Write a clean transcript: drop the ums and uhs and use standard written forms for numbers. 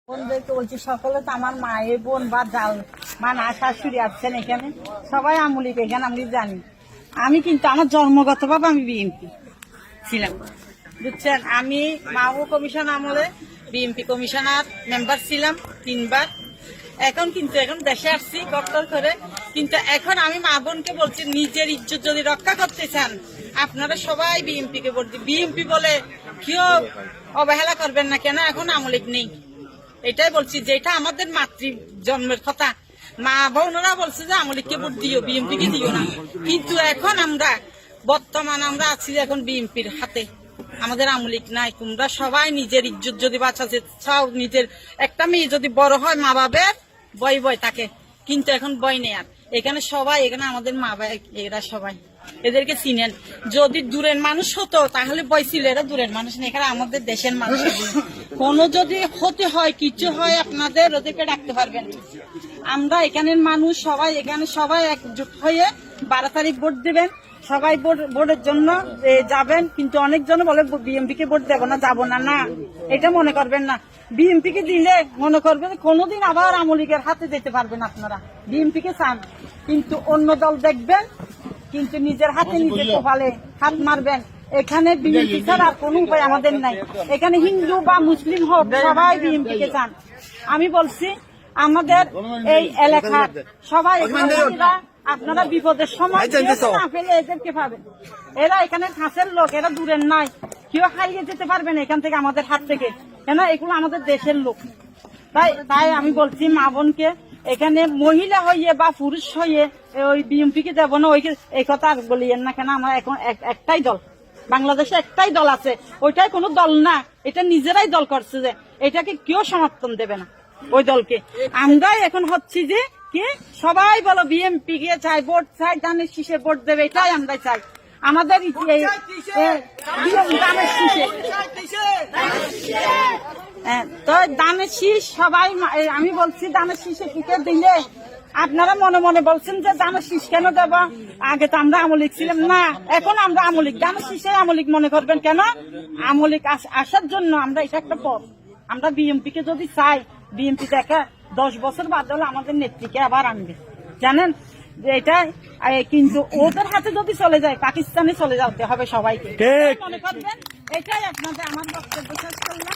বোনদেরকে বলছি সকলে তো আমার মায়ের বোন বা জাল মা না শাশুড়ি আসছেন এখানে সবাই আমলিক এখানে আমি জানি। আমি কিন্তু আমার জন্মগতভাবে আমি বিএনপি ছিলাম, বুঝছেন। আমি মাহবুব কমিশন আমলে বিএনপি কমিশনার মেম্বার ছিলাম 3 বার। এখন দেশে আসছি কট্টর করে, কিন্তু এখন আমি মা বোনকে বলছি নিজের ইজ্জত যদি রক্ষা করতে চান আপনারা সবাই বিএনপি কে ভোট দিন। বিএনপি বলে কেউ অবহেলা করবেন না, কেন এখন আমলিক নেই এটাই বলছি, যেটা আমাদের মাতৃ জন্মের কথা। মা বোনরা বলছে যে আমলিককে ভোট দিও, বিএনপি কে দিও না, কিন্তু এখন আমরা আমরা আছি এখন বিএনপির হাতে, আমাদের আমলিক নাই। তোমরা সবাই নিজের ইজ্জত যদি বাঁচাতে চাও, নিজের একটা মেয়ে যদি বড় হয় মা বাবার বয় থাকে, কিন্তু এখন বয় নেই আর। এখানে সবাই এখানে আমাদের মা বাবা এরা সবাই এদেরকে চিনেন। যদি দূরের মানুষ হতো তাহলে বয় ছিল, এরা দূরের মানুষ নেই, এখানে আমাদের দেশের মানুষ। কোনো যদি ক্ষতি হয় কিছু হয় আপনাদের ওদেরকে ডাকতে পারবেন। আমরা এখানের মানুষ সবাই এখানে সবাই একজোট হয়ে 12 তারিখ ভোট দেবেন। সবাই ভোটের জন্য যাবেন, কিন্তু অনেকজন বলে বিএনপি কে ভোট দেবো না, যাবো না। না, এটা মনে করবেন না। বিএনপি কে দিলে মনে করবেন কোনোদিন আবার আমলিগের হাতে যেতে পারবেন আপনারা। বিএনপি কে চান কিন্তু অন্য দল দেখবেন, কিন্তু নিজের হাতে নিজে কপালে হাত মারবেন। এখানে বিএনপি ছাড়া কোনো উপায় আমাদের নাই। এখানে হিন্দু বা মুসলিম হোক সবাই বিএনপি কে চান। আমি বলছি আমাদের এই এলাকার সবাই আপনারা বিপদের সময় না পেলে এদেরকে পাবেন। এরা এখানে কাছের লোক, এরা দূরের নাই, কেউ হারিয়ে যেতে পারবেন এখান থেকে আমাদের হাত থেকে, কেন এগুলো আমাদের দেশের লোক। তাই আমি বলছি মা বোনকে, এখানে মহিলা হইয়ে বা পুরুষ হইয়ে ওই বিএনপি কে দেবো না এই কথা আর বলিয়েন না। কেন আমরা এখন একটাই দল, বাংলাদেশে একটাই দল আছে, ওইটাই কোনো দল না, এটা নিজেরাই দল করছে, যে এটাকে কেউ সমর্থন দেবে না ওই দলকে। আমরাই এখন হচ্ছি যে কি সবাই বলো বিএনপি কে চাই, ভোট চাই, ধানের শীষে ভোট দেবে, এটাই আমরা চাই। আমাদের ধানের শীষে তো ধানের শীষ সবাই, আমি বলছি ধানের শীষে টিকে দিলে আপনারা মনে মনে বলছেন যে ধানের শীষ কেন দেব, আগে তো আমরা আমলিক ছিলাম না, এখন আমরা আমলিক, ধানের শীষে আমলিক মনে করবেন কেন? আমলিক আসার জন্য আমরা এটা একটা পথ। আমরা বিএনপি কে যদি চাই, বিএনপি দেখা 10 বছর বাদ হলে আমাদের নেত্রীকে আবার আনবে, জানেন এটা। কিন্তু ওদের হাতে যদি চলে যায় পাকিস্তানে চলে যেতে হবে সবাইকে, মনে করবেন। এটাই আপনাদের আমার বক্তব্য শেষ করলাম।